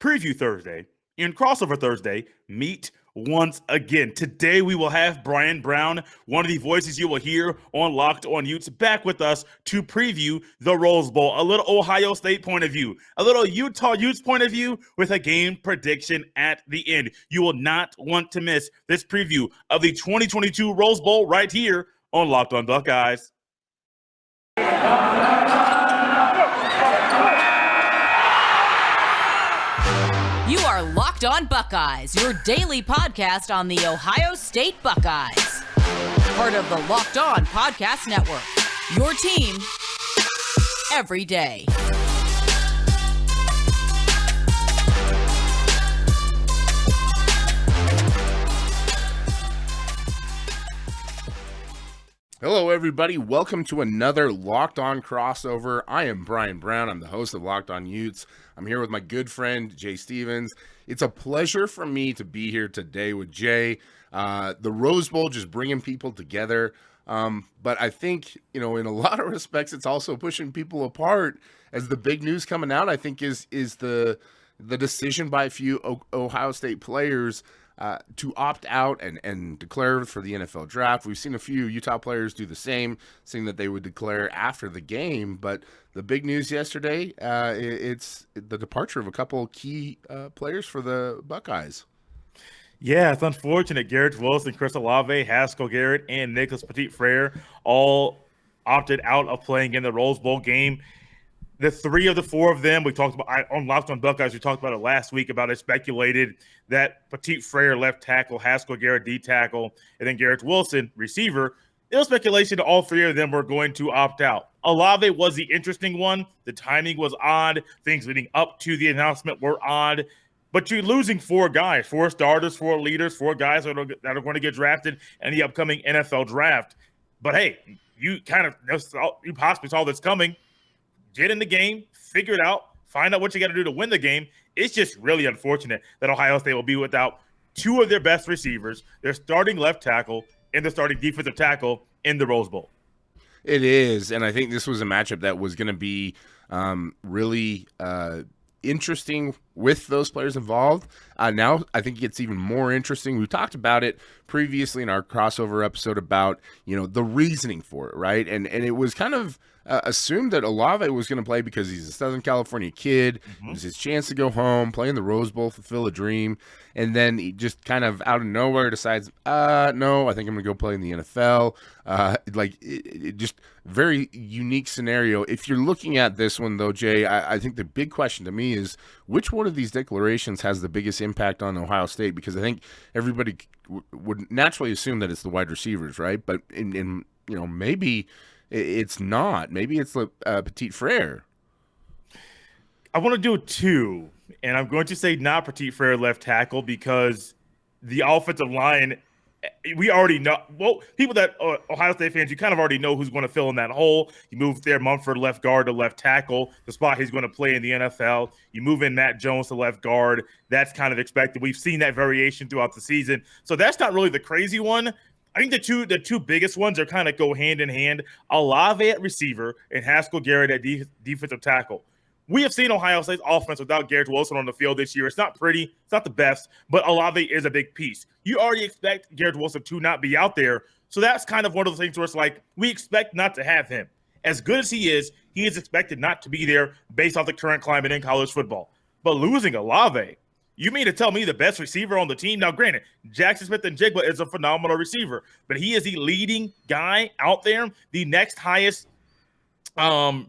Preview Thursday, and Crossover Thursday meet once again. Today we will have Bryan Brown, one of the voices you will hear on Locked On Utes, back with us to preview the Rose Bowl. A little Ohio State point of view, a little Utah Utes point of view with a game prediction at the end. You will not want to miss this preview of the 2022 Rose Bowl right here on Locked On Buckeyes. You are Locked On Buckeyes, your daily podcast on the Ohio State Buckeyes. Part of the Locked On Podcast Network, your team every day. Hello, everybody. Welcome to another Locked On crossover. I am Bryan Brown. I'm the host of Locked On Utes. I'm here with my good friend, Jay Stevens. It's a pleasure for me to be here today with Jay. The Rose Bowl just bringing people together. But I think, in a lot of respects, it's also pushing people apart as the big news coming out, I think, is the decision by a few Ohio State players to opt out and declare for the NFL draft. We've seen a few Utah players do the same, saying that they would declare after the game. But the big news yesterday, it's the departure of a couple key players for the Buckeyes. Yeah, it's unfortunate. Garrett Wilson, Chris Olave, Haskell Garrett, and Nicholas Petit-Frere all opted out of playing in the Rose Bowl game. The three of the four of them, we talked about on Locked On Buckeyes. We talked about it last week about it speculated that Petit-Frere left tackle, Haskell Garrett D tackle, and then Garrett Wilson receiver. It was speculation that all three of them were going to opt out. Olave was the interesting one. The timing was odd. Things leading up to the announcement were odd. But you're losing four guys, four starters, four leaders, four guys that are going to get drafted in the upcoming NFL draft. But hey, you possibly saw this coming. Get in the game, figure it out, find out what you got to do to win the game. It's just really unfortunate that Ohio State will be without two of their best receivers, their starting left tackle, and their starting defensive tackle in the Rose Bowl. It is, and I think this was a matchup that was going to be really interesting with those players involved. Now I think it's even more interesting. We talked about it previously in our crossover episode about, the reasoning for it, right? And it was kind of assumed that Olave was going to play because he's a Southern California kid. It was his chance to go home, play in the Rose Bowl, fulfill a dream. And then he just kind of out of nowhere decides, no, I think I'm going to go play in the NFL. It just very unique scenario. If you're looking at this one, though, Jay, I think the big question to me is which one of these declarations has the biggest impact on Ohio State? Because I think everybody would naturally assume that it's the wide receivers, right? But maybe it's not. Maybe it's Petit-Frere. I want to do two, and I'm going to say not Petit-Frere left tackle because the offensive line, we already know. Well, people that Ohio State fans, you kind of already know who's going to fill in that hole. You move there, Mumford left guard to left tackle, the spot he's going to play in the NFL. You move in Matt Jones to left guard. That's kind of expected. We've seen that variation throughout the season, so that's not really the crazy one. I think the two biggest ones are kind of go hand in hand. Olave at receiver and Haskell Garrett at defensive tackle. We have seen Ohio State's offense without Garrett Wilson on the field this year. It's not pretty. It's not the best, but Olave is a big piece. You already expect Garrett Wilson to not be out there, so that's kind of one of the things where it's like we expect not to have him. As good as he is expected not to be there based off the current climate in college football. But losing Olave, you mean to tell me the best receiver on the team? Now, granted, Jackson Smith-Njigba is a phenomenal receiver, but he is the leading guy out there, the next highest guy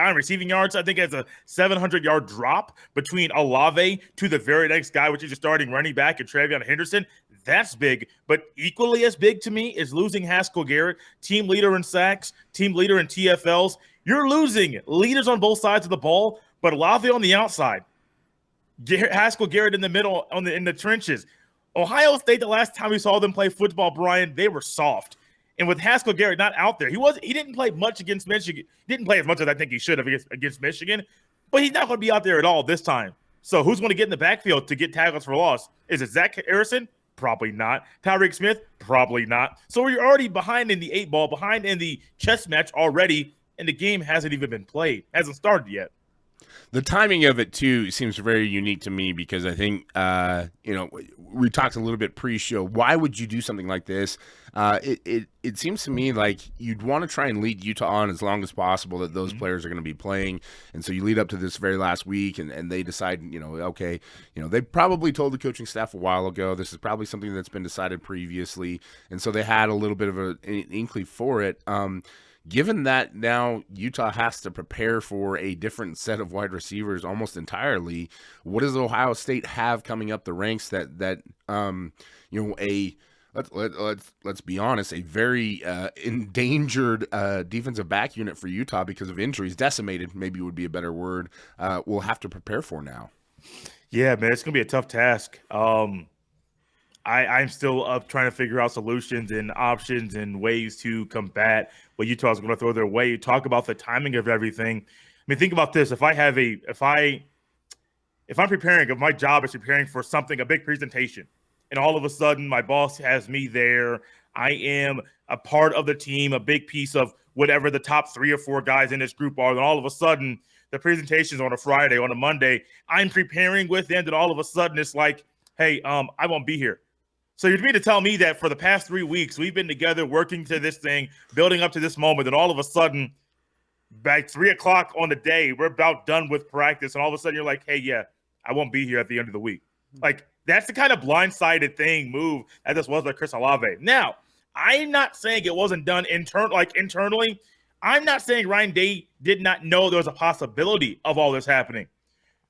in receiving yards. I think has a 700-yard drop between Olave to the very next guy, which is your starting running back, and Trayvon Henderson. That's big, but equally as big to me is losing Haskell Garrett, team leader in sacks, team leader in TFLs. You're losing leaders on both sides of the ball, but Olave on the outside. Haskell Garrett in the middle, in the trenches. Ohio State, the last time we saw them play football, Bryan, they were soft. And with Haskell Garrett not out there, he didn't play much against Michigan. He didn't play as much as I think he should have against Michigan, but he's not going to be out there at all this time. So who's going to get in the backfield to get tackles for loss? Is it Zach Harrison? Probably not. Tyreek Smith? Probably not. So you're already behind in the 8-ball, behind in the chess match already, and the game hasn't even been played, hasn't started yet. The timing of it, too, seems very unique to me because I think, we talked a little bit pre-show. Why would you do something like this? It seems to me like you'd want to try and lead Utah on as long as possible that those players are going to be playing. And so you lead up to this very last week and they decide, okay, they probably told the coaching staff a while ago. This is probably something that's been decided previously. And so they had a little bit of an inkling for it. Given that now Utah has to prepare for a different set of wide receivers almost entirely, what does Ohio State have coming up the ranks let's be honest, a very endangered defensive back unit for Utah because of injuries, decimated maybe would be a better word, we'll have to prepare for now. Yeah, man, it's going to be a tough task. I'm still up trying to figure out solutions and options and ways to combat what Utah's going to throw their way. You talk about the timing of everything. I mean, think about this. If I'm preparing, if my job is preparing for something, a big presentation, and all of a sudden my boss has me there, I am a part of the team, a big piece of whatever the top 3 or 4 guys in this group are, then all of a sudden the presentation's on a Friday, on a Monday, I'm preparing with them, and all of a sudden it's like, hey, I won't be here. So you'd mean to tell me that for the past 3 weeks, we've been together working to this thing, building up to this moment, and all of a sudden, by 3 o'clock on the day, we're about done with practice, and all of a sudden you're like, hey, yeah, I won't be here at the end of the week. Like, that's the kind of blindsided move that this was by Chris Olave. Now, I'm not saying it wasn't done internally. I'm not saying Ryan Day did not know there was a possibility of all this happening.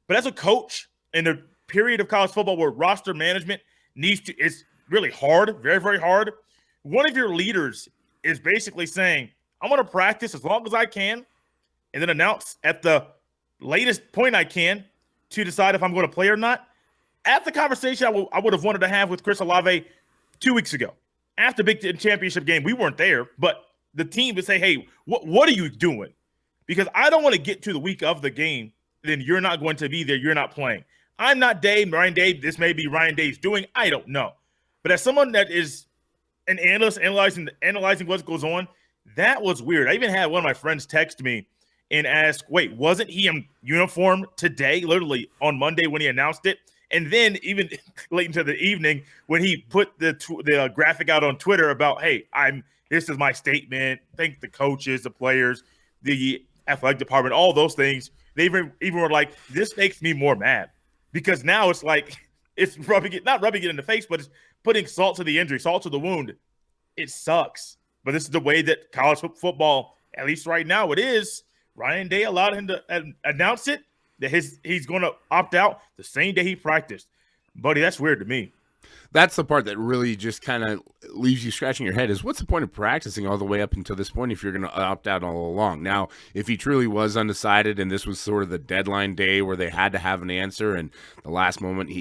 But as a coach in the period of college football where roster management it's really hard, very, very hard. One of your leaders is basically saying, I'm going to practice as long as I can and then announce at the latest point I can to decide if I'm going to play or not. At the conversation I would have wanted to have with Chris Olave 2 weeks ago. After the Big Ten championship game, we weren't there, but the team would say, hey, what are you doing? Because I don't want to get to the week of the game, then you're not going to be there, you're not playing. I'm not Dave, Ryan Dave. This may be Ryan Dave's doing. I don't know. But as someone that is an analyst analyzing what goes on, that was weird. I even had one of my friends text me and ask, wait, wasn't he in uniform today, literally on Monday when he announced it? And then even late into the evening when he put the graphic out on Twitter about, hey, this is my statement. Thank the coaches, the players, the athletic department, all those things. They even were like, this makes me more mad. Because now it's like it's not rubbing it in the face, but it's putting salt to the injury, salt to the wound. It sucks. But this is the way that college football, at least right now, it is. Ryan Day allowed him to announce it, that he's going to opt out the same day he practiced. Buddy, that's weird to me. That's the part that really just kind of leaves you scratching your head is what's the point of practicing all the way up until this point if you're going to opt out all along? Now, if he truly was undecided and this was sort of the deadline day where they had to have an answer and the last moment,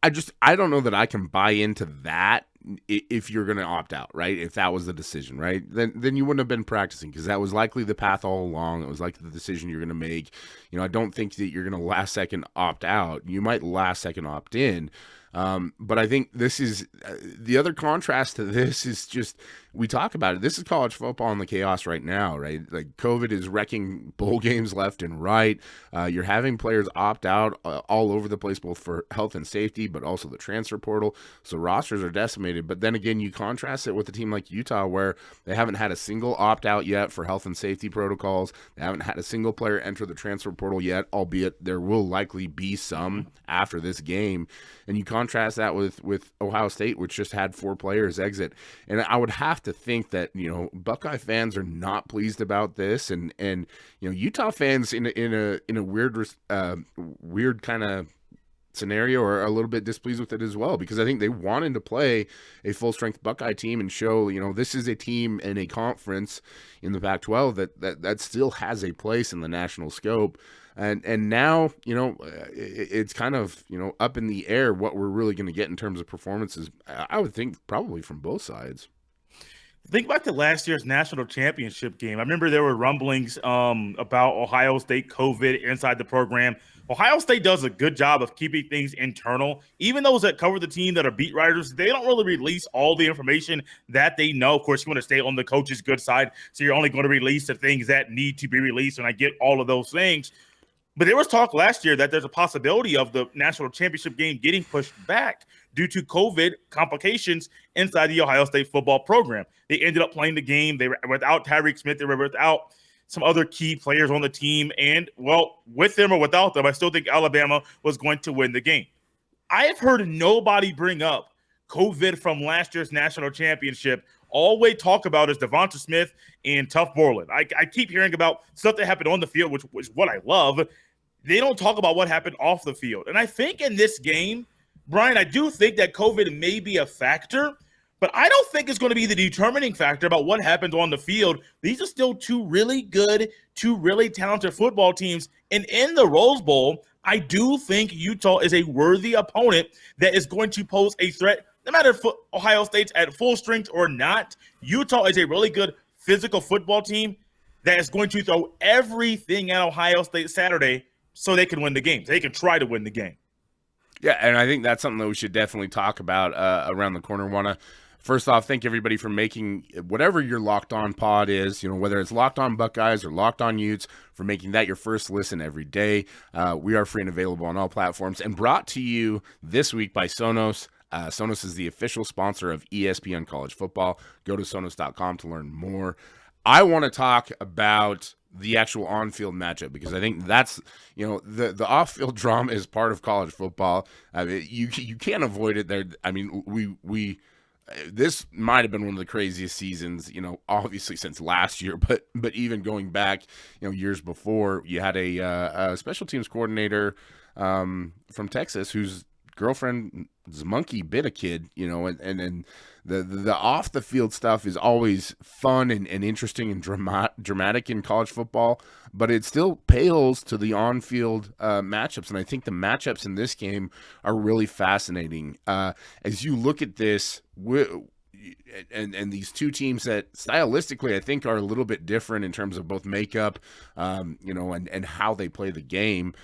I don't know that I can buy into that if you're going to opt out, right? If that was the decision, right? Then you wouldn't have been practicing because that was likely the path all along. It was likely the decision you're going to make. I don't think that you're going to last second opt out. You might last second opt in. But I think this is the other contrast to this is just we talk about it. This is college football in the chaos right now, right? Like COVID is wrecking bowl games left and right. You're having players opt out all over the place, both for health and safety, but also the transfer portal. So rosters are decimated. But then again, you contrast it with a team like Utah where they haven't had a single opt out yet for health and safety protocols. They haven't had a single player enter the transfer portal yet, albeit there will likely be some after this game. And you contrast that with Ohio State, which just had 4 players exit. And I would have to think that, Buckeye fans are not pleased about this. And Utah fans in a weird kind of scenario are a little bit displeased with it as well, because I think they wanted to play a full-strength Buckeye team and show, this is a team in a conference in the Pac-12 that still has a place in the national scope. And now, it's kind of, up in the air what we're really going to get in terms of performances, I would think probably from both sides. Think back to last year's national championship game. I remember there were rumblings about Ohio State COVID inside the program. Ohio State does a good job of keeping things internal. Even those that cover the team that are beat writers, they don't really release all the information that they know. Of course, you want to stay on the coach's good side, so you're only going to release the things that need to be released, and I get all of those things. But there was talk last year that there's a possibility of the national championship game getting pushed back due to COVID complications inside the Ohio State football program. They ended up playing the game. They were without Tyreek Smith. They were without some other key players on the team. And, well, with them or without them, I still think Alabama was going to win the game. I have heard nobody bring up COVID from last year's national championship. All we talk about is Devonta Smith and Tuf Borland. I keep hearing about stuff that happened on the field, which is what I love. They don't talk about what happened off the field. And I think in this game, Bryan, I do think that COVID may be a factor, but I don't think it's going to be the determining factor about what happens on the field. These are still two really good, two really talented football teams. And in the Rose Bowl, I do think Utah is a worthy opponent that is going to pose a threat. No matter if Ohio State's at full strength or not, Utah is a really good physical football team that is going to throw everything at Ohio State Saturday so they can win the game. They can try to win the game. Yeah, and I think that's something that we should definitely talk about around the corner. Want to first off thank everybody for making whatever your Locked On pod is, whether it's Locked On Buckeyes or Locked On Utes, for making that your first listen every day. We are free and available on all platforms and brought to you this week by Sonos. Sonos is the official sponsor of ESPN College Football. Go to Sonos.com to learn more. I want to talk about the actual on-field matchup because I think that's, the off-field drama is part of college football. I mean, you can't avoid it there. I mean, we this might have been one of the craziest seasons, obviously since last year, but even going back, years before, you had a special teams coordinator from Texas whose girlfriend's monkey bit a kid, and the off the field stuff is always fun and interesting and dramatic in college football, but it still pales to the on field matchups. And I think the matchups in this game are really fascinating. As you look at this, and these two teams that stylistically I think are a little bit different in terms of both makeup, and how they play the game.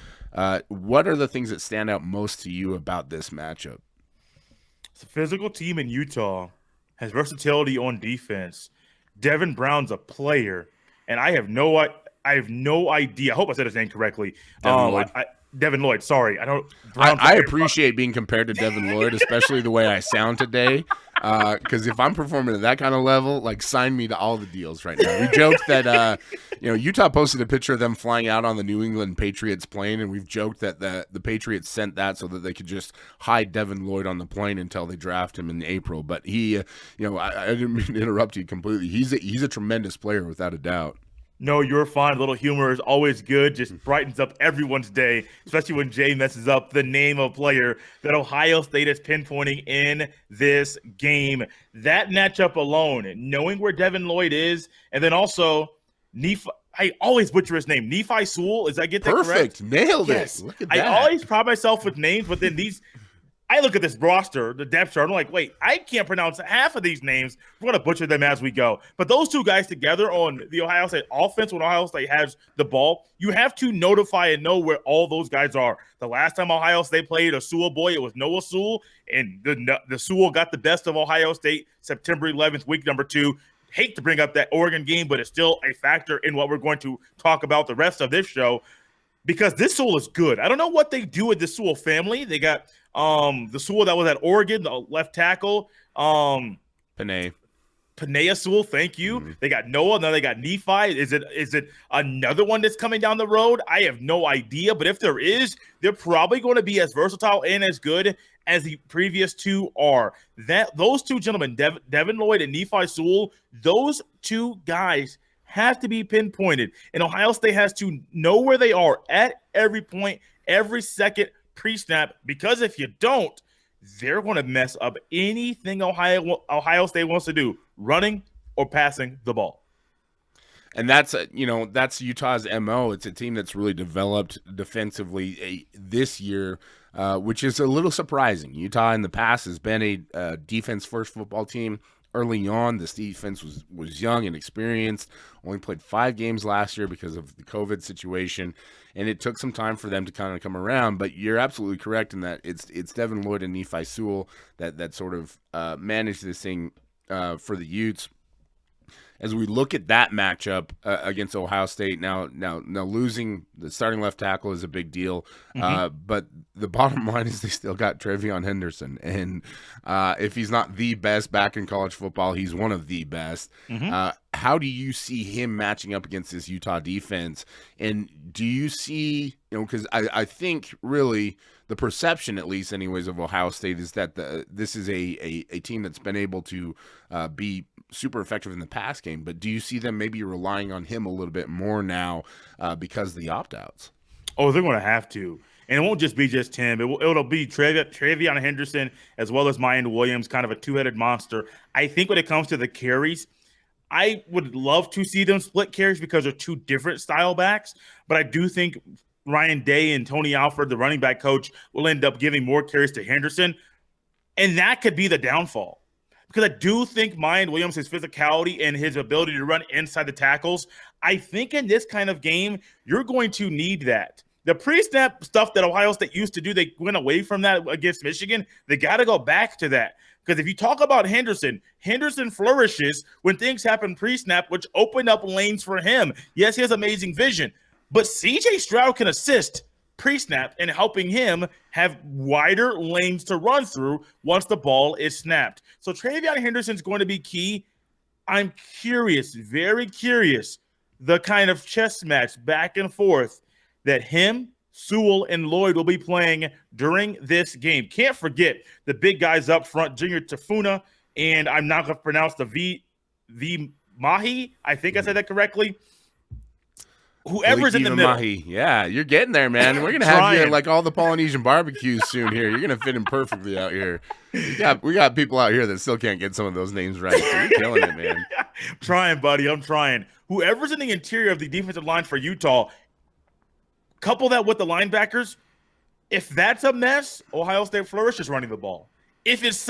What are the things that stand out most to you about this matchup? It's a physical team in Utah, has versatility on defense. Devin Brown's a player, and I have no idea. I hope I said his name correctly. Devin Lloyd. Sorry, I don't. I appreciate being compared to Devin Lloyd, especially the way I sound today. Because if I'm performing at that kind of level, sign me to all the deals right now. We joked that Utah posted a picture of them flying out on the New England Patriots plane, and we've joked that the Patriots sent that so that they could just hide Devin Lloyd on the plane until they draft him in April. But he, I didn't mean to interrupt you completely. He's a tremendous player without a doubt. No, you're fine. A little humor is always good. Just brightens up everyone's day, especially when Jay messes up the name of player that Ohio State is pinpointing in this game. That matchup alone, knowing where Devin Lloyd is, and then also Nephi. I always butcher his name. Nephi Sewell. Is I get that correct? Perfect. Nailed yes. it. Look at that. I always pride myself with names, but then I look at this roster, the depth chart, I'm like, wait, I can't pronounce half of these names. We're going to butcher them as we go. But those two guys together on the Ohio State offense, when Ohio State has the ball, you have to notify and know where all those guys are. The last time Ohio State played a Sewell boy, it was Noah Sewell, and the Sewell got the best of Ohio State September 11th, week number 2. Hate to bring up that Oregon game, but it's still a factor in what we're going to talk about the rest of this show because this Sewell is good. I don't know what they do with the Sewell family. They got the Sewell that was at Oregon, the left tackle. Panea Sewell, thank you. Mm-hmm. They got Noah, now they got Nephi. Is it another one that's coming down the road? I have no idea, but if there is, they're probably going to be as versatile and as good as the previous two are. Those two gentlemen, Devin Lloyd and Nephi Sewell, those two guys have to be pinpointed, and Ohio State has to know where they are at every point, every second, pre-snap, because if you don't, they're going to mess up anything Ohio State wants to do, running or passing the ball. And that's Utah's MO. It's a team that's really developed defensively this year, which is a little surprising. Utah in the past has been a defense-first football team. Early on, this defense was young and experienced, only played 5 games last year because of the COVID situation, and it took some time for them to kind of come around. But you're absolutely correct in that it's Devin Lloyd and Nephi Sewell that sort of managed this thing for the Utes. as we look at that matchup against Ohio State, now losing the starting left tackle is a big deal. But the bottom line is they still got Trayvon Henderson, and if he's not the best back in college football, he's one of the best. How do you see him matching up against this Utah defense? And do you see, because I think really the perception, at least anyways, of Ohio State is that this is a team that's been able to be super effective in the pass game. But do you see them maybe relying on him a little bit more now because of the opt-outs? Oh, they're going to have to. And it won't just be just him. It'll be Trayvon Henderson as well as Mayan Williams, kind of a two-headed monster. I think when it comes to the carries, I would love to see them split carries because they're two different style backs. But I do think Ryan Day and Tony Alford, the running back coach, will end up giving more carries to Henderson. And that could be the downfall. Because I do think Mayan Williams, his physicality and his ability to run inside the tackles, I think in this kind of game, you're going to need that. The pre-snap stuff that Ohio State used to do, they went away from that against Michigan. They got to go back to that. Because if you talk about Henderson flourishes when things happen pre-snap, which open up lanes for him. Yes, he has amazing vision. But C.J. Stroud can assist pre-snap in helping him have wider lanes to run through once the ball is snapped. So Trayvon Henderson is going to be key. I'm curious, very curious, the kind of chess match back and forth that him, Sewell, and Lloyd will be playing during this game. Can't forget the big guys up front, Junior Tafuna, and I'm not going to pronounce the V Mahi. I think I said that correctly. Whoever's in the middle. Mahi. Yeah, you're getting there, man. We're going to have you at like all the Polynesian barbecues soon here. You're going to fit in perfectly out here. We got people out here that still can't get some of those names right. So you're killing it, man. I'm trying, buddy. I'm trying. Whoever's in the interior of the defensive line for Utah, couple that with the linebackers. If that's a mess, Ohio State flourishes running the ball. If it's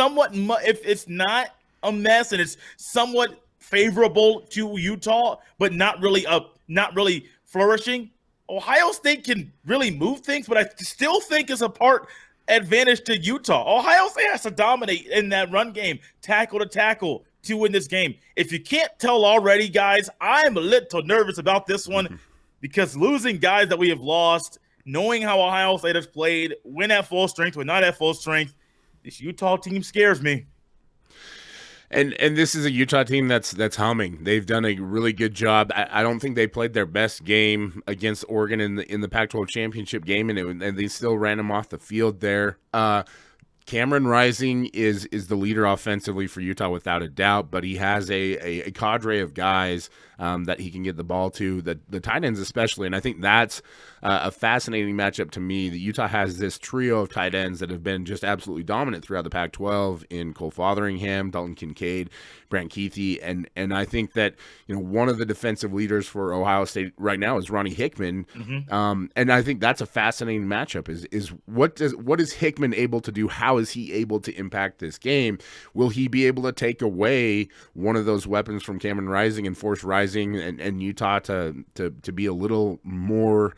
not a mess and it's somewhat favorable to Utah, but not really flourishing, Ohio State can really move things, but I still think it's a part advantage to Utah. Ohio State has to dominate in that run game, tackle to tackle, to win this game. If you can't tell already, guys, I'm a little nervous about this one because losing guys that we have lost, knowing how Ohio State has played, when at full strength, when not at full strength, this Utah team scares me. And this is a Utah team that's humming. They've done a really good job. I don't think they played their best game against Oregon in the Pac-12 championship game, and they still ran them off the field there. Cameron Rising is the leader offensively for Utah without a doubt, but he has a cadre of guys that he can get the ball to, the tight ends especially, and I think that's a fascinating matchup to me. That Utah has this trio of tight ends that have been just absolutely dominant throughout the Pac-12 in Cole Fotheringham, Dalton Kincaid, Brant Kuithe, and I think that one of the defensive leaders for Ohio State right now is Ronnie Hickman, and I think that's a fascinating matchup. Is what is Hickman able to do? How is he able to impact this game? Will he be able to take away one of those weapons from Cameron Rising and force Rising and Utah to be a little more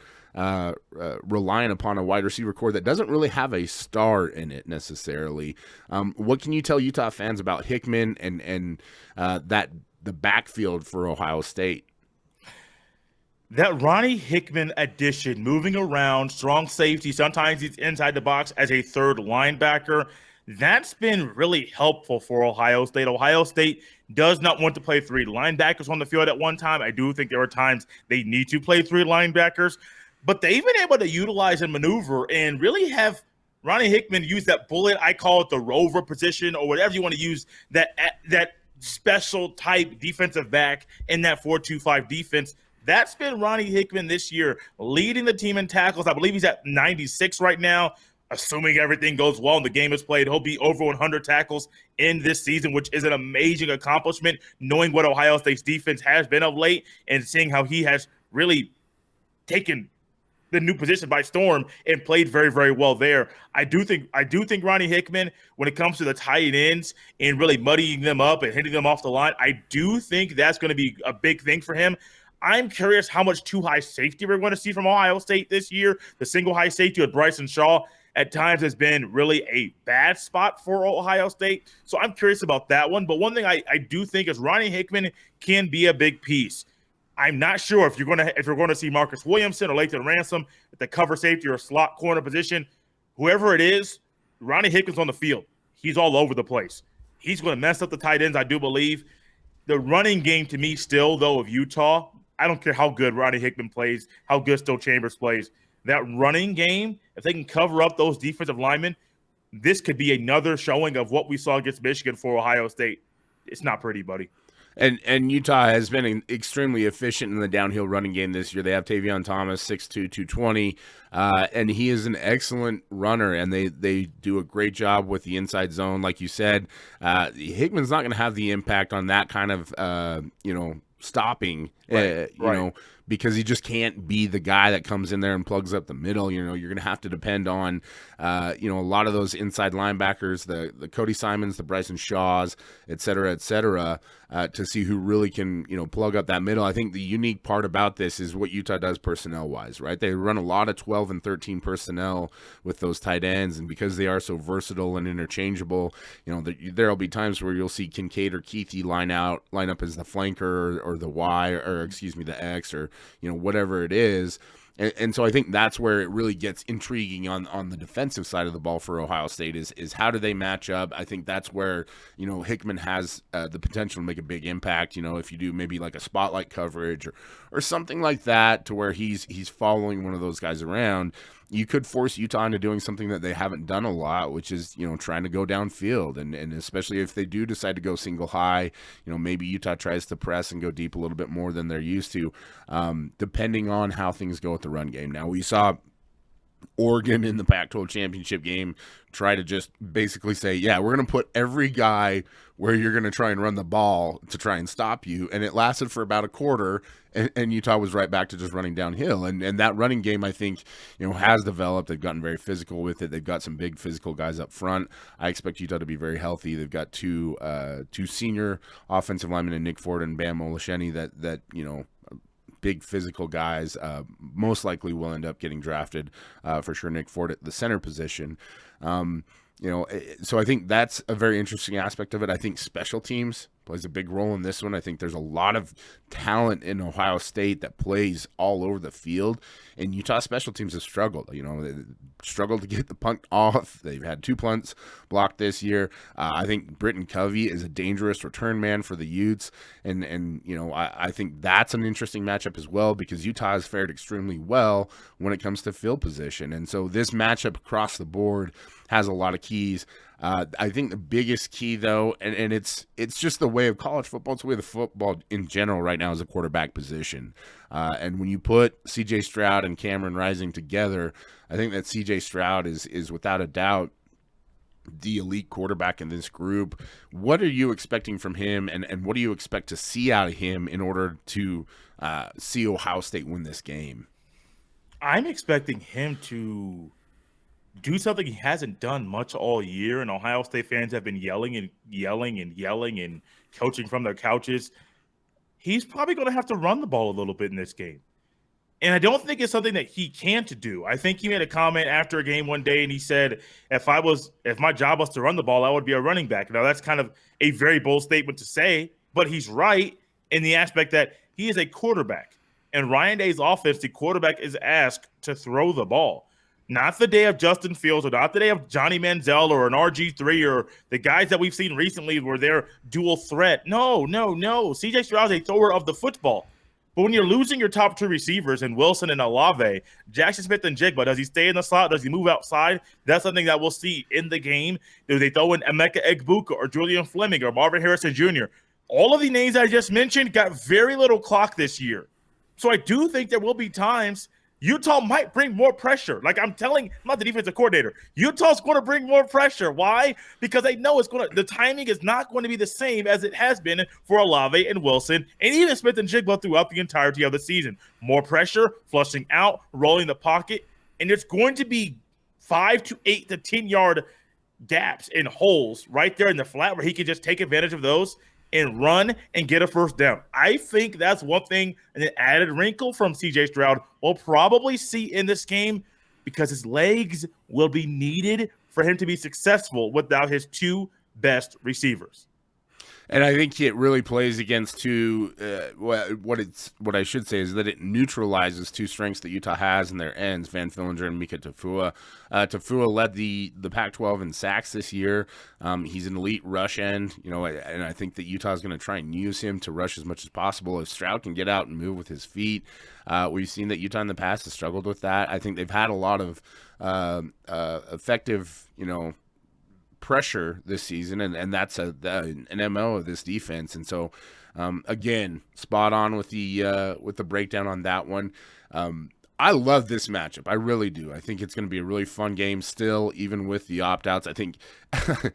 reliant upon a wide receiver core that doesn't really have a star in it necessarily? What can you tell Utah fans about Hickman and the backfield for Ohio State? That Ronnie Hickman addition, moving around, strong safety, sometimes he's inside the box as a third linebacker, that's been really helpful for Ohio State. Ohio State does not want to play three linebackers on the field at one time. I do think there are times they need to play three linebackers, but they've been able to utilize and maneuver and really have Ronnie Hickman use that bullet. I call it the rover position or whatever you want to use, that special type defensive back in that 4-2-5 defense. That's been Ronnie Hickman this year, leading the team in tackles. I believe he's at 96 right now. Assuming everything goes well and the game is played, he'll be over 100 tackles in this season, which is an amazing accomplishment, knowing what Ohio State's defense has been of late and seeing how he has really taken the new position by storm and played very, very well there. I do think Ronnie Hickman, when it comes to the tight ends and really muddying them up and hitting them off the line, I do think that's going to be a big thing for him. I'm curious how much too high safety we're going to see from Ohio State this year, the single high safety with Bryson Shaw. at times has been really a bad spot for Ohio State. So I'm curious about that one. But one thing I do think is Ronnie Hickman can be a big piece. I'm not sure if you're going to see Marcus Williamson or Lathan Ransom at the cover safety or slot corner position. Whoever it is, Ronnie Hickman's on the field. He's all over the place. He's going to mess up the tight ends, I do believe. The running game to me still, though, of Utah, I don't care how good Ronnie Hickman plays, how good Still Chambers plays. That running game, if they can cover up those defensive linemen, this could be another showing of what we saw against Michigan for Ohio State. It's not pretty, buddy. And Utah has been extremely efficient in the downhill running game this year. They have Tavion Thomas, 6'2", 220, and he is an excellent runner, and they do a great job with the inside zone. Like you said, Hickman's not going to have the impact on that kind of, stopping, right. Because he just can't be the guy that comes in there and plugs up the middle. You're going to have to depend on, a lot of those inside linebackers, the Cody Simons, the Bryson Shaws, et cetera, to see who really can, plug up that middle. I think the unique part about this is what Utah does personnel-wise, right? They run a lot of 12 and 13 personnel with those tight ends, and because they are so versatile and interchangeable, there'll be times where you'll see Kincaid or Keithy line up as the flanker or the Y, or the X, or whatever it is. And so I think that's where it really gets intriguing on the defensive side of the ball for Ohio State is how do they match up? I think that's where, Hickman has the potential to make a big impact, if you do maybe like a spotlight coverage or something like that, to where he's following one of those guys around. You could force Utah into doing something that they haven't done a lot, which is, trying to go downfield. And especially if they do decide to go single high, maybe Utah tries to press and go deep a little bit more than they're used to, depending on how things go with the run game. Now, we saw Oregon in the Pac-12 championship game try to just basically say, yeah, we're going to put every guy where you're going to try and run the ball to try and stop you. And it lasted for about a quarter, and Utah was right back to just running downhill. And that running game, I think, has developed. They've gotten very physical with it. They've got some big physical guys up front. I expect Utah to be very healthy. They've got two senior offensive linemen in Nick Ford and Bam Olasheni that big physical guys, most likely will end up getting drafted for sure. Nick Ford at the center position. So I think that's a very interesting aspect of it. I think special teams plays a big role in this one. I think there's a lot of talent in Ohio State that plays all over the field, and Utah special teams have struggled. They struggled to get the punt off. They've had 2 punts blocked this year. I think Britton Covey is a dangerous return man for the Utes, and I think that's an interesting matchup as well, because Utah has fared extremely well when it comes to field position, and so this matchup across the board has a lot of keys. I think the biggest key, though, and it's just the way of college football, it's the way of the football in general right now, is the quarterback position. And when you put C.J. Stroud and Cameron Rising together, I think that C.J. Stroud is without a doubt the elite quarterback in this group. What are you expecting from him, and what do you expect to see out of him in order to see Ohio State win this game? I'm expecting him to do something he hasn't done much all year, and Ohio State fans have been yelling and coaching from their couches. He's probably going to have to run the ball a little bit in this game. And I don't think it's something that he can't do. I think he made a comment after a game one day, and he said, if my job was to run the ball, I would be a running back. Now, that's kind of a very bold statement to say, but he's right in the aspect that he is a quarterback. And Ryan Day's offense, the quarterback is asked to throw the ball. Not the day of Justin Fields, or not the day of Johnny Manziel or an RG3 or the guys that we've seen recently where they're dual threat. No. CJ Stroud is a thrower of the football. But when you're losing your top 2 receivers in Wilson and Olave, Jackson Smith and Jigba, does he stay in the slot? Does he move outside? That's something that we'll see in the game. Do they throw in Emeka Egbuka or Julian Fleming or Marvin Harrison Jr.? All of the names I just mentioned got very little clock this year. So I do think there will be times Utah might bring more pressure. Like I'm not the defensive coordinator. Utah's going to bring more pressure. Why? Because they know the timing is not going to be the same as it has been for Olave and Wilson and even Smith and Jigba throughout the entirety of the season. More pressure, flushing out, rolling the pocket, and it's going to be 5 to 8 to 10 yard gaps and holes right there in the flat where he can just take advantage of those and run and get a first down. I think that's one thing, and an added wrinkle from C.J. Stroud we'll probably see in this game. because his legs will be needed for him to be successful without his two best receivers. And I think it really plays against what I should say is that it neutralizes two strengths that Utah has in their ends, Van Fillinger and Mika Tafua. Tafua led the Pac-12 in sacks this year. He's an elite rush end, and I think that Utah is going to try and use him to rush as much as possible. If Stroud can get out and move with his feet, we've seen that Utah in the past has struggled with that. I think they've had a lot of effective, pressure this season, and that's an MO of this defense. And so again, spot on with the breakdown on that one. I love this matchup. I really do. I think it's going to be a really fun game still, even with the opt-outs. I think I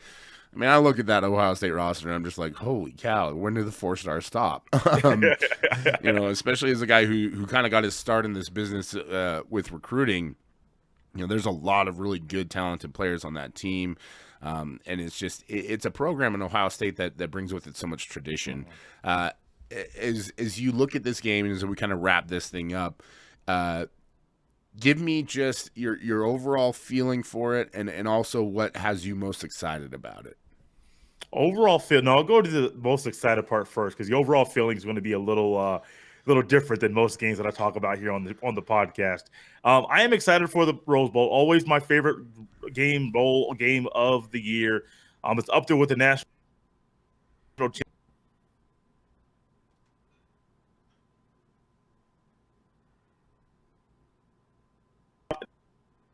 mean, I look at that Ohio State roster and I'm just like, holy cow, when did the 4-star stop? Especially as a guy who kind of got his start in this business with recruiting. There's a lot of really good, talented players on that team. And it's a program in Ohio State that brings with it so much tradition. As you look at this game and as we kind of wrap this thing up, give me just your overall feeling for it and also what has you most excited about it. Overall feel. No, I'll go to the most excited part first because the overall feeling is going to be a little different than most games that I talk about here on the podcast. I am excited for the Rose Bowl. Always my favorite game of the year. It's up there with the national championship.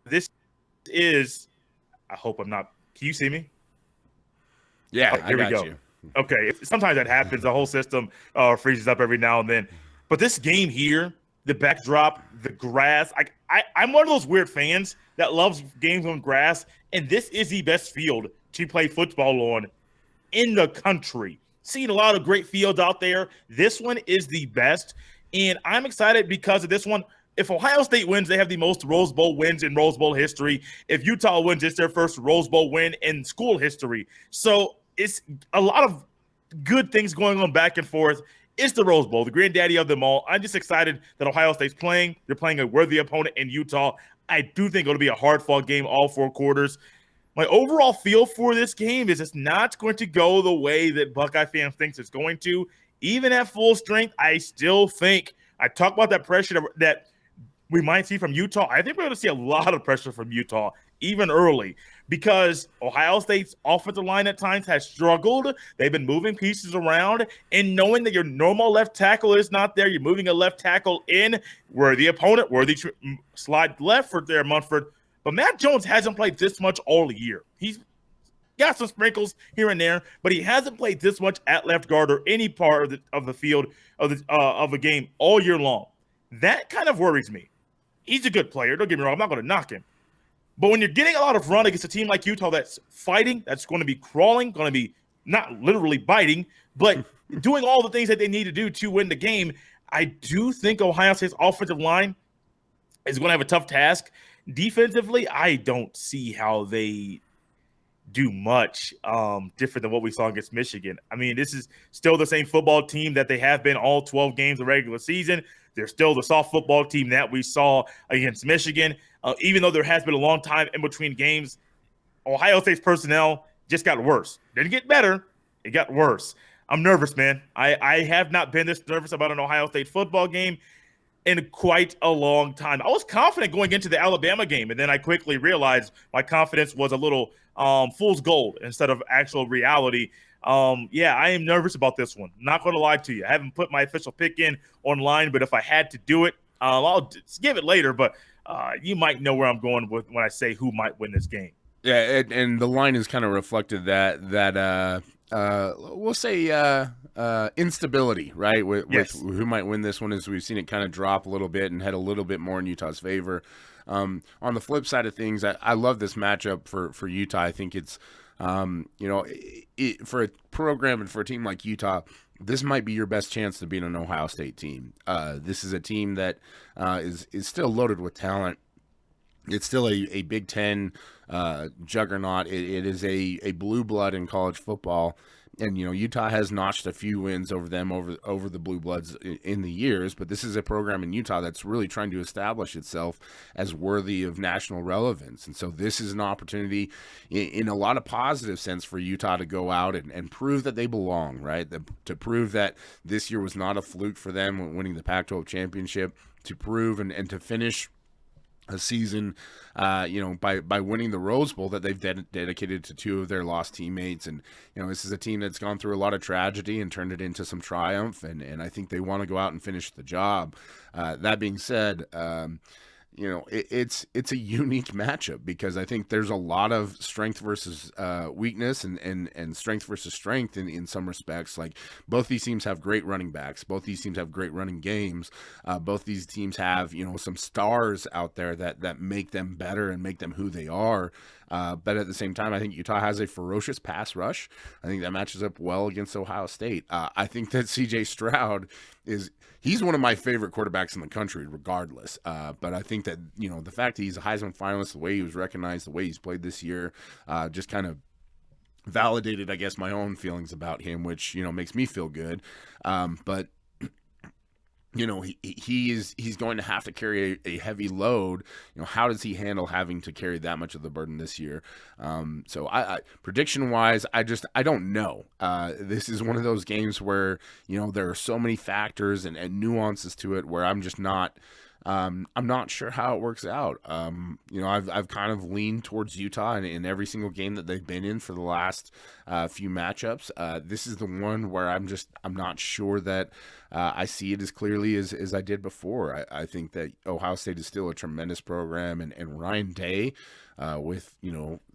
This is. I hope I'm not. Can you see me? Yeah, here we go. You. Okay, sometimes that happens. The whole system freezes up every now and then. But this game here, the backdrop, the grass, I'm one of those weird fans that loves games on grass, and this is the best field to play football on in the country. Seen a lot of great fields out there. This one is the best, and I'm excited because of this one. If Ohio State wins, they have the most Rose Bowl wins in Rose Bowl history. If Utah wins, it's their first Rose Bowl win in school history. So it's a lot of good things going on back and forth. It's the Rose Bowl, the granddaddy of them all. I'm just excited that Ohio State's playing. They're playing a worthy opponent in Utah. I do think it'll be a hard-fought game all four quarters. My overall feel for this game is it's not going to go the way that Buckeye fans thinks it's going to. Even at full strength, I still think – I talk about that pressure that we might see from Utah. I think we're going to see a lot of pressure from Utah, even early, because Ohio State's offensive line at times has struggled. They've been moving pieces around, and knowing that your normal left tackle is not there, you're moving a left tackle in where the opponent, slide left for there, Munford. But Matt Jones hasn't played this much all year. He's got some sprinkles here and there, but he hasn't played this much at left guard or any part of the field of the game all year long. That kind of worries me. He's a good player. Don't get me wrong. I'm not going to knock him. But when you're getting a lot of run against a team like Utah that's fighting, that's going to be crawling, going to be not literally biting, but doing all the things that they need to do to win the game, I do think Ohio State's offensive line is going to have a tough task. Defensively, I don't see how they do much different than what we saw against Michigan. I mean, this is still the same football team that they have been all 12 games of regular season. They're still the soft football team that we saw against Michigan. Even though there has been a long time in between games, Ohio State's personnel just got worse. Didn't get better. It got worse. I'm nervous, man. I have not been this nervous about an Ohio State football game in quite a long time. I was confident going into the Alabama game, and then I quickly realized my confidence was a little fool's gold instead of actual reality. I am nervous about this one. Not going to lie to you. I haven't put my official pick in online, but if I had to do it, I'll give it later. But you might know where I'm going with when I say who might win this game. Yeah, and the line has kind of reflected that we'll say instability, right? With who might win this one, as we've seen it kind of drop a little bit and head a little bit more in Utah's favor. On the flip side of things, I love this matchup for Utah. I think it's for a program and for a team like Utah, this might be your best chance to beat an Ohio State team. This is a team that is still loaded with talent. It's still a Big Ten juggernaut. It is a blue blood in college football. And Utah has notched a few wins over them over the Blue Bloods in the years, but this is a program in Utah that's really trying to establish itself as worthy of national relevance. And so this is an opportunity in a lot of positive sense for Utah to go out and prove that they belong, right? To prove that this year was not a fluke for them winning the Pac-12 championship, to prove and to finish a season, by winning the Rose Bowl that they've dedicated to two of their lost teammates. And, this is a team that's gone through a lot of tragedy and turned it into some triumph. And I think they want to go out and finish the job. That being said, it's a unique matchup because I think there's a lot of strength versus weakness and strength versus strength in some respects. Like, both these teams have great running backs. Both these teams have great running games. Both these teams have, some stars out there that make them better and make them who they are. But at the same time, I think Utah has a ferocious pass rush. I think that matches up well against Ohio State. I think that C.J. Stroud he's one of my favorite quarterbacks in the country, regardless. But I think that, the fact that he's a Heisman finalist, the way he was recognized, the way he's played this year, just kind of validated, I guess, my own feelings about him, which, makes me feel good. But he's going to have to carry a heavy load. How does he handle having to carry that much of the burden this year? So I prediction wise, I don't know. This is one of those games where, there are so many factors and nuances to it where I'm just not, I'm not sure how it works out. I've kind of leaned towards Utah in every single game that they've been in for the last few matchups. This is the one where I'm not sure that I see it as clearly as I did before. I think that Ohio State is still a tremendous program, and Ryan Day, with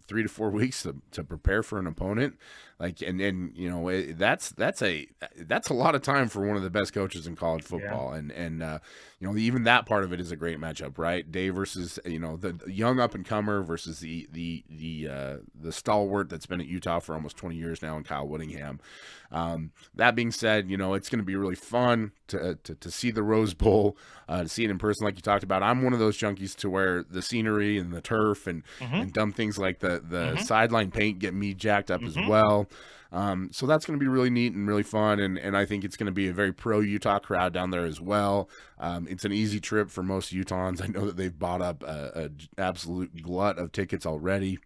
3 to 4 weeks to prepare for an opponent, that's a lot of time for one of the best coaches in college football. Yeah. And even that part of it is a great matchup, right? Day versus the young up and comer versus the stalwart that's been at Utah for almost 20 years now, in Kyle Whittingham. That being said, it's going to be really fun to see the Rose Bowl, to see it in person, like you talked about. I'm one of those junkies to where the scenery and the turf and dumb things like the sideline paint get me jacked up as well. So that's going to be really neat and really fun, and I think it's going to be a very pro-Utah crowd down there as well. It's an easy trip for most Utahns. I know that they've bought up a absolute glut of tickets already.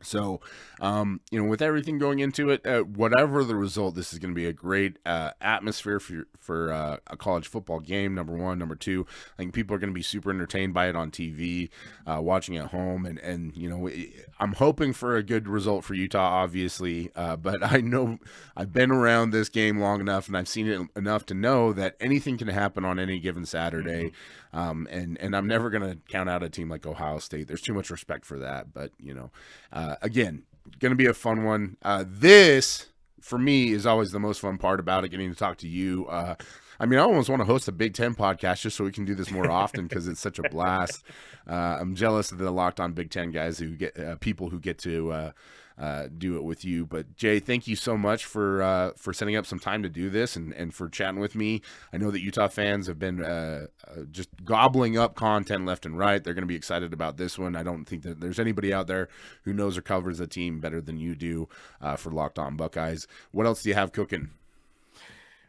So, with everything going into it, whatever the result, this is going to be a great atmosphere for a college football game, number one. Number two, I think people are going to be super entertained by it on TV, watching at home. And I'm hoping for a good result for Utah, obviously. But I know I've been around this game long enough, and I've seen it enough to know that anything can happen on any given Saturday. And I'm never going to count out a team like Ohio State. There's too much respect for that. But, again, going to be a fun one. This, for me, is always the most fun part about it, getting to talk to you. I almost want to host a Big Ten podcast just so we can do this more often because it's such a blast. I'm jealous of the Locked On Big Ten guys who get people who get to do it with you. But Jay, thank you so much for setting up some time to do this and for chatting with me. I know that Utah fans have been just gobbling up content left and right. They're going to be excited about this one. I don't think that there's anybody out there who knows or covers the team better than you do for Locked On Buckeyes. What else do you have cooking?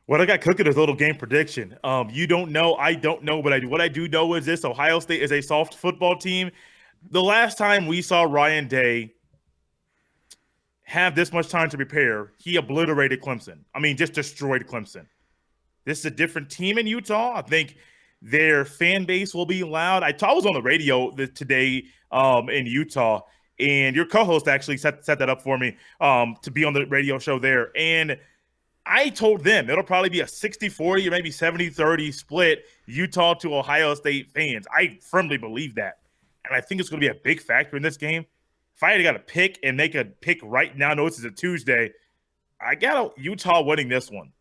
What I got cooking is a little game prediction. You don't know, I don't know, but what I do know is this: Ohio State is a soft football team. The last time we saw Ryan Day have this much time to prepare, he obliterated Clemson. Just destroyed Clemson. This is a different team in Utah. I think their fan base will be loud. I was on the radio today in Utah, and your co-host actually set that up for me to be on the radio show there. And I told them it'll probably be a 60-40 or maybe 70-30 split Utah to Ohio State fans. I firmly believe that. And I think it's going to be a big factor in this game. If I had got to pick and make a pick right now, no, this is a Tuesday, I got Utah winning this one.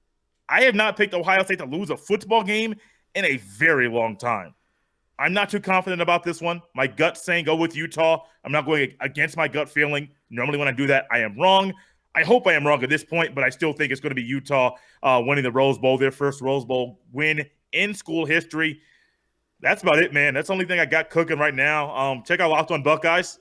I have not picked Ohio State to lose a football game in a very long time. I'm not too confident about this one. My gut's saying go with Utah. I'm not going against my gut feeling. Normally when I do that, I am wrong. I hope I am wrong at this point, but I still think it's going to be Utah winning the Rose Bowl, their first Rose Bowl win in school history. That's about it, man. That's the only thing I got cooking right now. Check out Locked On Buckeyes.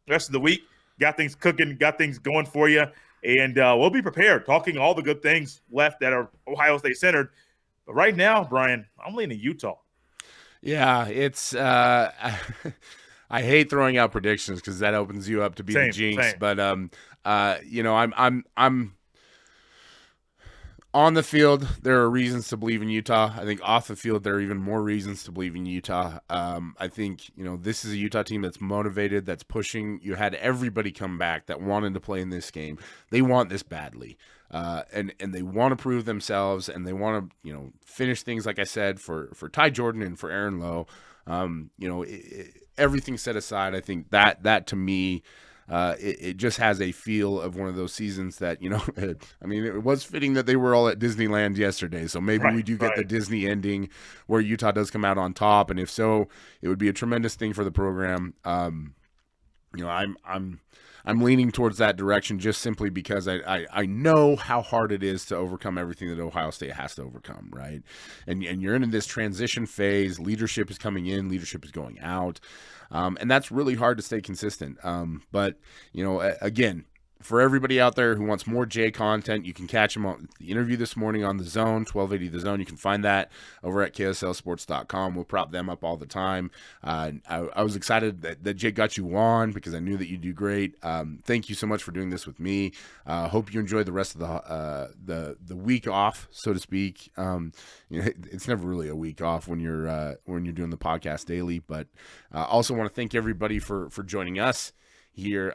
Rest of the week, got things cooking, got things going for you. and we'll be prepared, talking all the good things left that are Ohio State centered. But right now, Brian, I'm leaning Utah. Yeah, it's I hate throwing out predictions because that opens you up to be the jinx. Same. But I'm on the field, there are reasons to believe in Utah. I think off the field, there are even more reasons to believe in Utah. I think, this is a Utah team that's motivated, that's pushing. You had everybody come back that wanted to play in this game. They want this badly. And they want to prove themselves, and they want to, finish things, like I said, for Ty Jordan and for Aaron Lowe. Everything set aside, I think that to me, it just has a feel of one of those seasons that, it was fitting that they were all at Disneyland yesterday. So maybe we do get the Disney ending where Utah does come out on top. And if so, it would be a tremendous thing for the program. I'm leaning towards that direction just simply because I know how hard it is to overcome everything that Ohio State has to overcome, right? And you're in this transition phase. Leadership is coming in. Leadership is going out. And that's really hard to stay consistent. But, again, for everybody out there who wants more Jay content, you can catch him on the interview this morning on The Zone, 1280 The Zone. You can find that over at KSLSports.com. We'll prop them up all the time. I was excited that Jay got you on because I knew that you'd do great. Thank you so much for doing this with me. Hope you enjoy the rest of the week off, so to speak. It's never really a week off when you're doing the podcast daily. But also want to thank everybody for joining us here.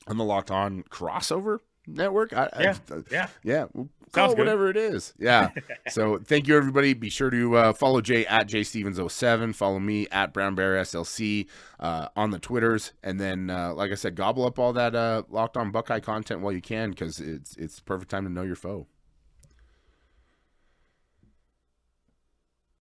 On the Locked On Crossover Network. Yeah. We'll call it whatever it is. Yeah. So thank you, everybody. Be sure to follow Jay at JStevens07. Follow me at BrownBearSLC on the Twitters. And then, like I said, gobble up all that Locked On Buckeye content while you can, because it's the perfect time to know your foe.